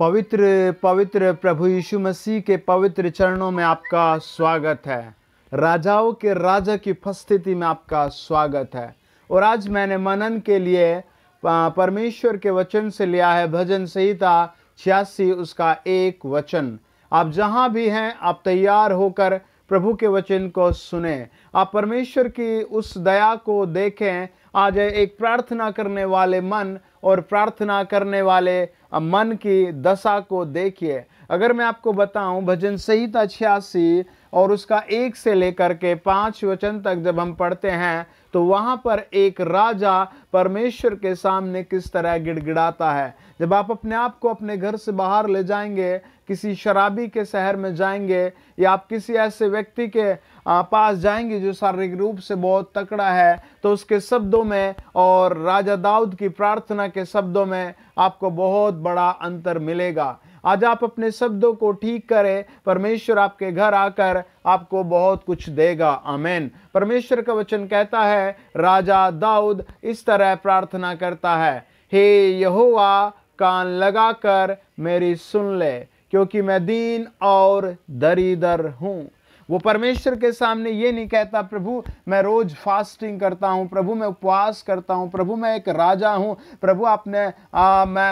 पवित्र पवित्र प्रभु यीशु मसीह के पवित्र चरणों में आपका स्वागत है। राजाओं के राजा की उपस्थिति में आपका स्वागत है। और आज मैंने मनन के लिए परमेश्वर के वचन से लिया है भजन संहिता 86 उसका 1 वचन। आप जहां भी हैं आप तैयार होकर प्रभु के वचन को सुने, आप परमेश्वर की उस दया को देखें। आज एक प्रार्थना करने वाले मन और प्रार्थना करने वाले मन की दशा को देखिए। अगर मैं आपको बताऊं भजन संहिता 86 और उसका 1 से लेकर के 5 वचन तक जब हम पढ़ते हैं तो वहां पर एक राजा परमेश्वर के सामने किस तरह गिड़गिड़ाता है। जब आप अपने आप को अपने घर से बाहर ले जाएंगे, किसी शराबी के शहर में जाएंगे या आप किसी ऐसे व्यक्ति के पास जाएंगे जो शारीरिक रूप से बहुत तकड़ा है, तो उसके शब्दों में और राजा दाऊद की प्रार्थना के शब्दों में आपको बहुत बड़ा अंतर मिलेगा। आज आप अपने शब्दों को ठीक करें, परमेश्वर आपके घर आकर आपको बहुत कुछ देगा। आमीन। परमेश्वर का वचन कहता है राजा दाऊद इस तरह प्रार्थना करता है, हे यहोवा कान लगाकर मेरी सुन ले, क्योंकि मैं दीन और दरिद्र हूँ। वो परमेश्वर के सामने ये नहीं कहता प्रभु मैं रोज फास्टिंग करता हूँ, प्रभु मैं उपवास करता हूँ, प्रभु मैं एक राजा हूँ, प्रभु आपने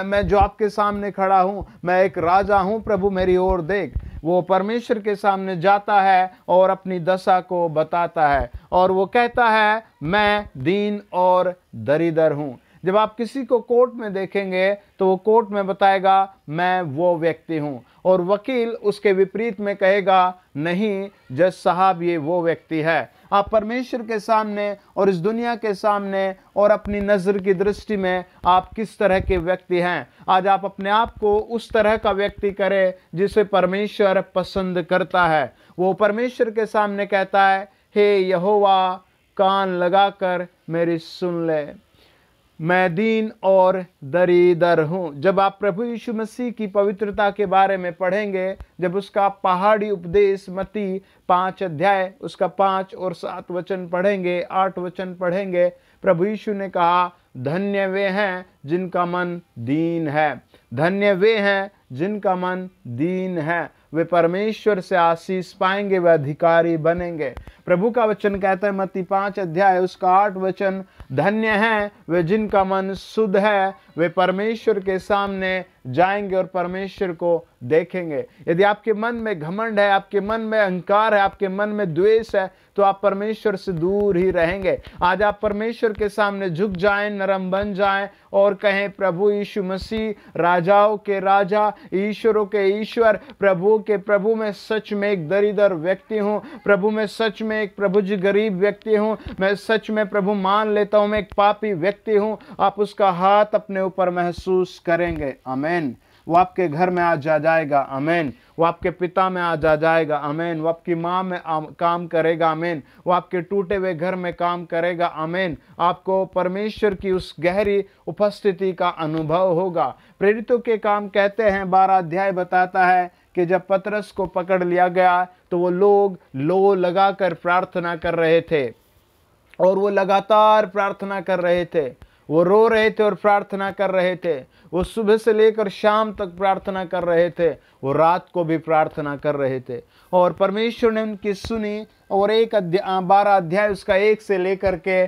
मैं जो आपके सामने खड़ा हूँ मैं एक राजा हूँ, प्रभु मेरी ओर देख। वो परमेश्वर के सामने जाता है और अपनी दशा को बताता है और वो कहता है मैं दीन और दरिद्र हूँ। जब आप किसी को कोर्ट में देखेंगे तो वो कोर्ट में बताएगा मैं वो व्यक्ति हूँ, और वकील उसके विपरीत में कहेगा नहीं जज साहब ये वो व्यक्ति है। आप परमेश्वर के सामने और इस दुनिया के सामने और अपनी नज़र की दृष्टि में आप किस तरह के व्यक्ति हैं। आज आप अपने आप को उस तरह का व्यक्ति करें जिसे परमेश्वर पसंद करता है। वो परमेश्वर के सामने कहता है हे यहोवा कान लगाकर मेरी सुन ले, मैं दीन और दरिद्र हूँ। जब आप प्रभु यीशु मसीह की पवित्रता के बारे में पढ़ेंगे, जब उसका पहाड़ी उपदेश मत्ती 5 अध्याय उसका 5 और 7 वचन पढ़ेंगे, 8 वचन पढ़ेंगे, प्रभु यीशु ने कहा धन्य वे हैं जिनका मन दीन है, धन्य वे हैं जिनका मन दीन है, वे परमेश्वर से आशीष पाएंगे, वे अधिकारी बनेंगे। प्रभु का वचन कहता है मत्ती 5 अध्याय उसका 8 वचन, धन्य हैं वे जिनका मन शुद्ध है, वे परमेश्वर के सामने जाएंगे और परमेश्वर को देखेंगे। यदि आपके मन में घमंड है, आपके मन में अहंकार है, आपके मन में द्वेष है, तो आप परमेश्वर से दूर ही रहेंगे। आज आप परमेश्वर के सामने झुक जाएं, नरम बन जाएं और कहें प्रभु यीशु मसीह राजाओं के राजा, ईश्वरों के ईश्वर, प्रभु के प्रभु, मैं सच में एक दरिद्र व्यक्ति हूँ, प्रभु मैं सच में एक प्रभु जी गरीब व्यक्ति हूँ, मैं सच में प्रभु मान लेता हूँ मैं एक पापी व्यक्ति हूँ। आप उसका हाथ अपने ऊपर महसूस करेंगे। आमीन। वो आपके घर में आज आ जाएगा। आमीन। वो आपके पिता में आज आ जाएगा। आमीन। वो आपकी माँ में काम करेगा। आमीन। वो आपके टूटे हुए घर में काम करेगा। आमीन। आपको परमेश्वर की उस गहरी उपस्थिति का अनुभव होगा। प्रेरितों के काम कहते हैं 12 अध्याय बताता है कि जब पतरस को पकड़ लिया गया तो वो लोग लो लगाकर प्रार्थना कर रहे थे और वो लगातार प्रार्थना कर रहे थे, वो रो रहे थे और प्रार्थना कर रहे थे, वो सुबह से लेकर शाम तक प्रार्थना कर रहे थे, वो रात को भी प्रार्थना कर रहे थे और परमेश्वर ने उनकी सुनी। और 12 अध्याय उसका 1 से लेकर के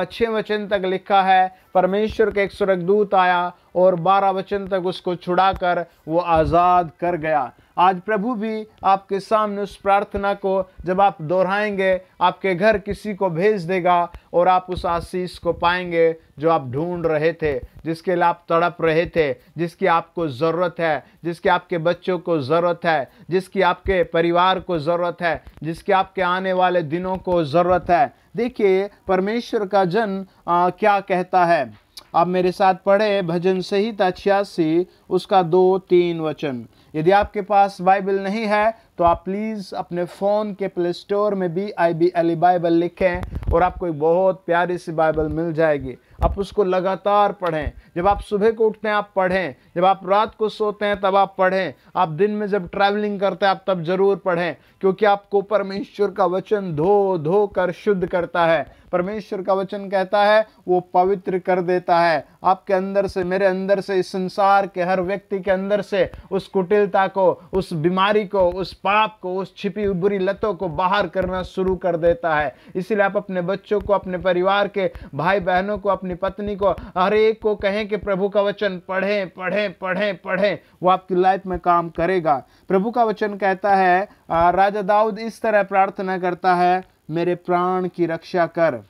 6 वचन तक लिखा है परमेश्वर का एक स्वर्गदूत आया और 12 वचन तक उसको छुड़ाकर वो आज़ाद कर गया। आज प्रभु भी आपके सामने उस प्रार्थना को जब आप दोहराएंगे आपके घर किसी को भेज देगा और आप उस आशीष को पाएंगे जो आप ढूंढ रहे थे, जिसके लिए आप तड़प रहे थे, जिसकी आपको ज़रूरत है, जिसकी आपके बच्चों को ज़रूरत है, जिसकी आपके परिवार को ज़रूरत है, जिसके आपके आने वाले दिनों को ज़रूरत है। देखिए परमेश्वर का जन क्या कहता है। आप मेरे साथ पढ़े भजन संहिता 86 उसका 2-3 वचन। यदि आपके पास बाइबल नहीं है तो आप प्लीज़ अपने फ़ोन के प्ले स्टोर में BIBLE बाइबल लिखें और आपको एक बहुत प्यारी सी बाइबल मिल जाएगी। आप उसको लगातार पढ़ें। जब आप सुबह को उठते हैं आप पढ़ें, जब आप रात को सोते हैं तब आप पढ़ें, आप दिन में जब ट्रैवलिंग करते हैं आप तब जरूर पढ़ें, क्योंकि आपको परमेश्वर का वचन धो धो कर शुद्ध करता है। परमेश्वर का वचन कहता है वो पवित्र कर देता है। आपके अंदर से, मेरे अंदर से, इस संसार के हर हर व्यक्ति के अंदर से उस कुटिलता को, उस बीमारी को, उस पाप को, उस छिपी हुई बुरी लतों को बाहर करना शुरू कर देता है। इसलिए आप अपने बच्चों को, अपने परिवार के भाई बहनों को, अपनी पत्नी को, हर एक को कहें कि प्रभु का वचन पढ़ें पढ़ें पढ़ें पढ़ें। वो आपकी लाइफ में काम करेगा। प्रभु का वचन कहता है, राजा दाऊद इस तरह प्रार्थना करता है, मेरे प्राण की रक्षा कर,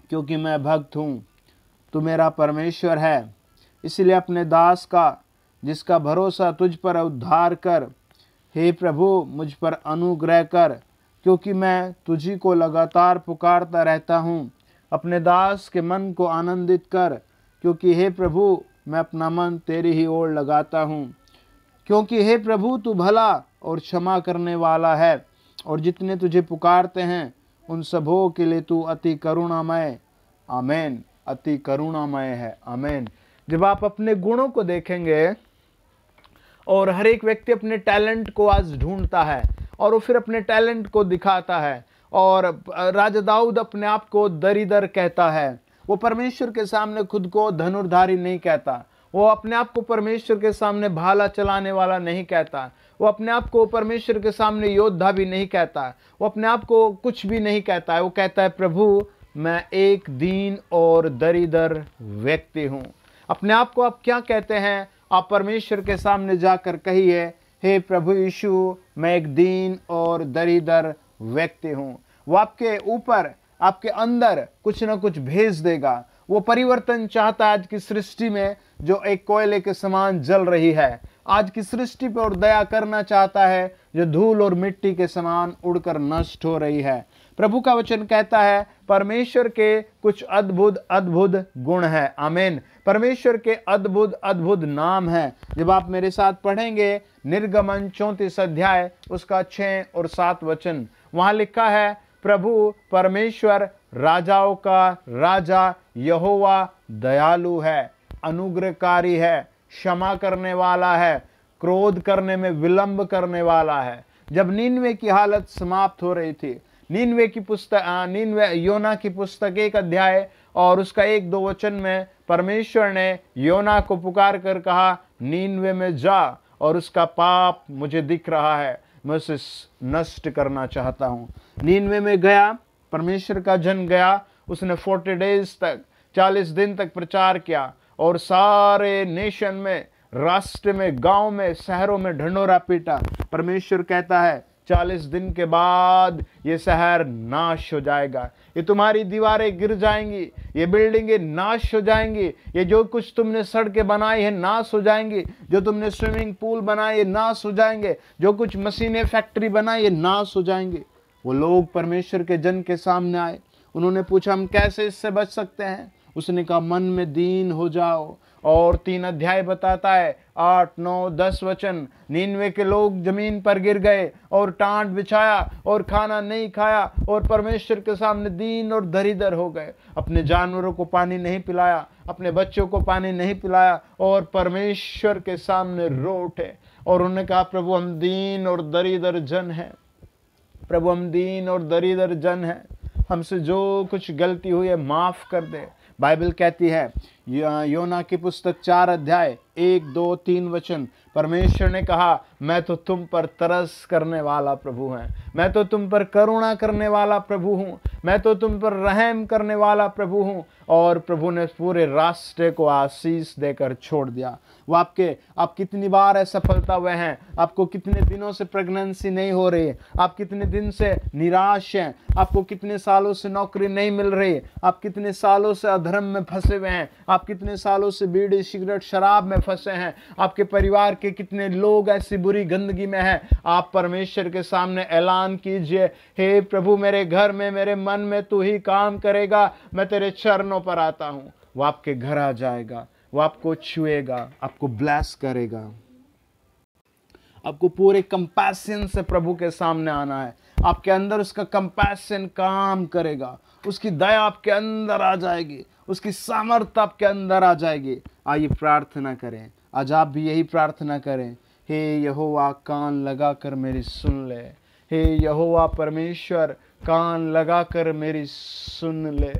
क्योंकि मैं भक्त हूँ, तू मेरा परमेश्वर है। इसलिए अपने दास का, जिसका भरोसा तुझ पर, उद्धार कर। हे प्रभु, मुझ पर अनुग्रह कर, क्योंकि मैं तुझी को लगातार पुकारता रहता हूँ। अपने दास के मन को आनंदित कर, क्योंकि हे प्रभु, मैं अपना मन तेरी ही ओर लगाता हूँ। क्योंकि हे प्रभु, तू भला और क्षमा करने वाला है, और जितने तुझे पुकारते हैं उन सबों के लिए तू अति करुणामय, आमीन, अति करुणामय है, आमीन। जब आप अपने गुणों को देखेंगे, और हर एक व्यक्ति अपने टैलेंट को आज ढूंढता है और वो फिर अपने टैलेंट को दिखाता है, और राजा दाऊद अपने आप को दरिदर कहता है। वो परमेश्वर के सामने खुद को धनुर्धारी नहीं कहता, वो अपने आप को परमेश्वर के सामने भाला चलाने वाला नहीं कहता, वो अपने आप को परमेश्वर के सामने योद्धा भी नहीं कहता, वो अपने आप को कुछ भी नहीं कहता है। वो कहता है, प्रभु, मैं एक दीन और दरिदर व्यक्ति हूँ। अपने आप को आप क्या कहते हैं? आप परमेश्वर के सामने जाकर कहिए, हे प्रभु यीशु, मैं एक दीन और दरिदर व्यक्ति हूँ। वो आपके ऊपर, आपके अंदर कुछ ना कुछ भेज देगा। वो परिवर्तन चाहता है आज की सृष्टि में, जो एक कोयले के समान जल रही है। आज की सृष्टि पर दया करना चाहता है, जो धूल और मिट्टी के समान उड़कर नष्ट हो रही है। प्रभु का वचन कहता है, परमेश्वर के कुछ अद्भुत अद्भुत गुण है, आमीन। परमेश्वर के अद्भुत अद्भुत नाम है। जब आप मेरे साथ पढ़ेंगे निर्गमन 34 अध्याय, उसका 6 और 7 वचन, वहां लिखा है, प्रभु परमेश्वर राजाओं का राजा यहोवा दयालु है, अनुग्रहकारी है, क्षमा करने वाला है, क्रोध करने में विलंब करने वाला है। जब नीनवे की हालत समाप्त हो रही थी, योना की पुस्तक 1 अध्याय और उसका 1-2 वचन में परमेश्वर ने योना को पुकार कर कहा, नीनवे में जा, और उसका पाप मुझे दिख रहा है, मैं उसे नष्ट करना चाहता हूँ। नीनवे में गया, परमेश्वर का जन गया, उसने 40 डेज तक, 40 दिन तक प्रचार किया, और सारे नेशन में, राष्ट्र में, गांव में, शहरों में ढंढोरा पीटा। परमेश्वर कहता है, 40 दिन के बाद ये शहर नाश हो जाएगा, ये तुम्हारी दीवारें गिर जाएंगी, ये बिल्डिंगें नाश हो जाएंगी, ये जो कुछ तुमने सड़कें बनाई है नाश हो जाएंगी, जो तुमने स्विमिंग पूल बनाए ये नाश हो जाएंगे, जो कुछ मशीनें फैक्ट्री बनाई ये नाश हो जाएंगे। वो लोग परमेश्वर के जन के सामने आए, उन्होंने पूछा, हम कैसे इससे बच सकते हैं? उसने कहा, मन में दीन हो जाओ। और 3 अध्याय बताता है, 8, 9, 10 वचन, नीनवे के लोग जमीन पर गिर गए और टांट बिछाया और खाना नहीं खाया और परमेश्वर के सामने दीन और दरिदर हो गए। अपने जानवरों को पानी नहीं पिलाया, अपने बच्चों को पानी नहीं पिलाया, और परमेश्वर के सामने रो उठे और उन्होंने कहा, प्रभु हम दीन और दरिदर जन हैं, प्रभु हम दीन और दरिदर जन हैं, हमसे जो कुछ गलती हुई है माफ कर दे। बाइबल कहती है, योना की पुस्तक 4 अध्याय 1, 2, 3 वचन, परमेश्वर ने कहा, मैं तो तुम पर तरस करने वाला प्रभु हैं, मैं तो तुम पर करुणा करने वाला प्रभु हूँ, मैं तो तुम पर रहम करने वाला प्रभु हूँ। और प्रभु ने पूरे राष्ट्र को आशीष देकर छोड़ दिया। वो आप कितनी बार असफलता हुए हैं, आपको कितने दिनों से प्रेगनेंसी नहीं हो रही है, आप कितने दिन से निराश हैं, आपको कितने सालों से नौकरी नहीं मिल रही, आप कितने सालों से अधर्म में फंसे हुए हैं, आप कितने सालों से बीड़ी सिगरेट शराब में फंसे हैं, आपके परिवार के कितने लोग ऐसी बुरी गंदगी में हैं। आप परमेश्वर के सामने ऐलान कीजिए, हे प्रभु मेरे घर में, मेरे मन में तू ही काम करेगा, मैं तेरे चरणों पर आता हूँ। वो आपके घर आ जाएगा, वो आपको छुएगा, आपको ब्लेस करेगा। आपको पूरे कंपैशन से प्रभु के सामने आना है। आपके अंदर उसका कंपैशन काम करेगा, उसकी दया आपके अंदर आ जाएगी, उसकी सामर्थ्य आपके अंदर आ जाएगी। आइए प्रार्थना करें, आज आप भी यही प्रार्थना करें, हे यहोवा कान लगाकर मेरी सुन ले, हे यहोवा परमेश्वर कान लगाकर मेरी सुन ले।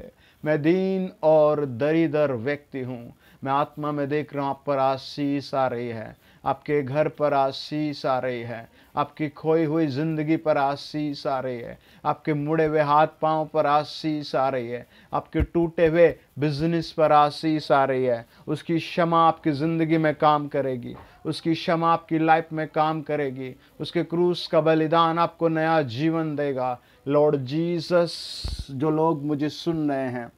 मैं दीन और दरिदर व्यक्ति हूँ, मैं आत्मा में देख रहा हूँ आप पर आशीष आ रही है, आपके घर पर आशीष आ रही है, आपकी खोई हुई जिंदगी पर आशीष आ रही है, आपके मुड़े हुए हाथ पांव पर आशीष आ रही है, आपके टूटे हुए बिजनेस पर आशीष आ रही है। उसकी क्षमा आपकी ज़िंदगी में काम करेगी, उसकी क्षमा आपकी लाइफ में काम करेगी, उसके क्रूस का बलिदान आपको नया जीवन देगा। लॉर्ड जीसस, जो लोग मुझे सुन रहे हैं,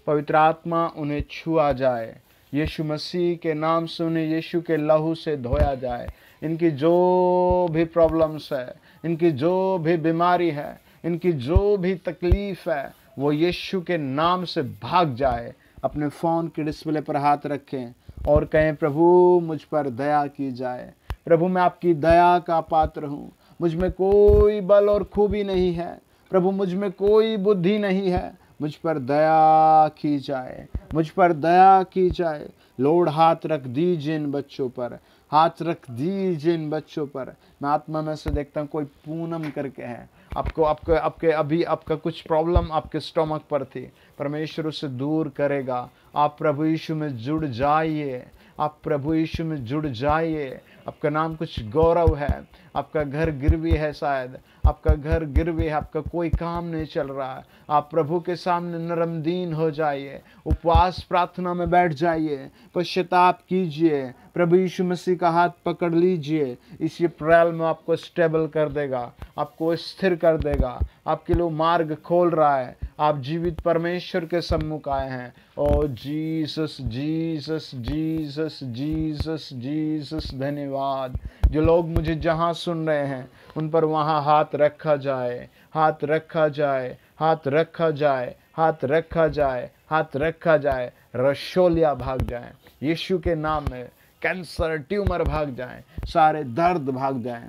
पवित्र आत्मा उन्हें छुआ जाए, यीशु मसीह के नाम से उन्हें यीशु के लहू से धोया जाए। इनकी जो भी प्रॉब्लम्स है, इनकी जो भी बीमारी है, इनकी जो भी तकलीफ है, वो यीशु के नाम से भाग जाए। अपने फ़ोन के डिस्प्ले पर हाथ रखें और कहें, प्रभु मुझ पर दया की जाए। प्रभु मैं आपकी दया का पात्र हूँ, मुझ में कोई बल और खूबी नहीं है, प्रभु मुझ में कोई बुद्धि नहीं है, मुझ पर दया की जाए, मुझ पर दया की जाए। लॉर्ड हाथ रख दीजिए इन बच्चों पर, हाथ रख दीजिए इन बच्चों पर। मैं आत्मा में से देखता हूँ कोई पूनम करके है, आपके आपका कुछ प्रॉब्लम आपके स्टोमक पर थी, परमेश्वर उसे दूर करेगा। आप प्रभु यीशु में जुड़ जाइए, आप प्रभु यीशु में जुड़ जाइए। आपका नाम कुछ गौरव है, आपका घर गिरवी है, शायद आपका घर गिरवी है, आपका कोई काम नहीं चल रहा है। आप प्रभु के सामने नरम दीन हो जाइए, उपवास प्रार्थना में बैठ जाइए, पश्चाताप कीजिए, प्रभु यीशु मसीह का हाथ पकड़ लीजिए। इस अप्रैल में आपको स्टेबल कर देगा, आपको स्थिर कर देगा, आपके लिए मार्ग खोल रहा है। आप जीवित परमेश्वर के सम्मुख आए हैं। ओ Jesus Jesus Jesus Jesus Jesus, धन्यवाद। जो लोग मुझे जहाँ सुन रहे हैं उन पर वहाँ हाथ रखा जाए, हाथ रखा जाए, हाथ रखा जाए, हाथ रखा जाए, हाथ रखा जाए। रसोलिया भाग जाए यीशु के नाम में, कैंसर ट्यूमर भाग जाए, सारे दर्द भाग जाए।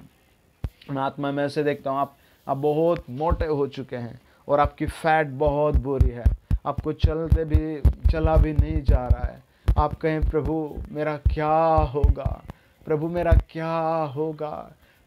मैं आत्मा में ऐसे देखता हूँ आप बहुत मोटे हो चुके हैं और आपकी फैट बहुत बुरी है, आपको चला भी नहीं जा रहा है। आप कहें, प्रभु मेरा क्या होगा, प्रभु मेरा क्या होगा,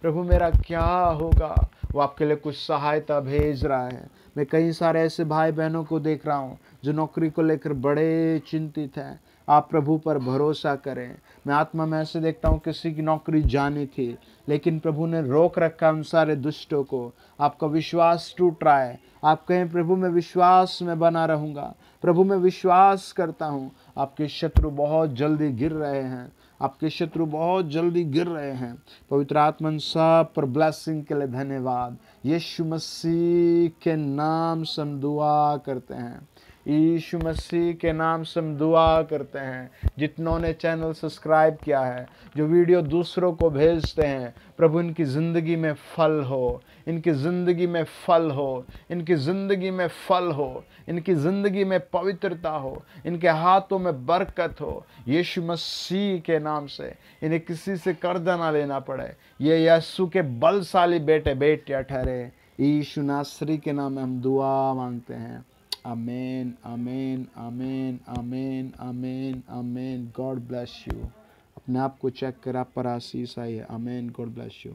प्रभु मेरा क्या होगा। वो आपके लिए कुछ सहायता भेज रहा है। मैं कई सारे ऐसे भाई बहनों को देख रहा हूँ जो नौकरी को लेकर बड़े चिंतित हैं। आप प्रभु पर भरोसा करें। मैं आत्मा में ऐसे देखता हूँ किसी की नौकरी जानी थी, लेकिन प्रभु ने रोक रखा उन सारे दुष्टों को। आपका विश्वास टूट रहा है, आप कहें, प्रभु मैं विश्वास में बना रहूँगा, प्रभु मैं विश्वास करता हूँ। आपके शत्रु बहुत जल्दी गिर रहे हैं, आपके शत्रु बहुत जल्दी गिर रहे हैं। पवित्र आत्मा सब पर ब्लेसिंग के लिए धन्यवाद। यीशु मसीह के नाम से हम दुआ करते हैं, यीशु मसीह के नाम से हम दुआ करते हैं। जितनों ने चैनल सब्सक्राइब किया है, जो वीडियो दूसरों को भेजते हैं, प्रभु इनकी ज़िंदगी में फल हो, इनकी ज़िंदगी में फल हो, इनकी ज़िंदगी में फल हो, इनकी ज़िंदगी में पवित्रता हो, इनके हाथों में बरकत हो। यीशु मसीह के नाम से इन्हें किसी से कर्ज ना लेना पड़े। ये यीशु के बलशाली बेटे बेटियाँ ठहरे। यीशु नासरी के नाम में हम दुआ मांगते हैं। आमीन आमीन आमीन आमीन आमीन आमीन। God bless you. अपने आप को चेक कर, आप पर आशीष आई है। आमीन। God bless you.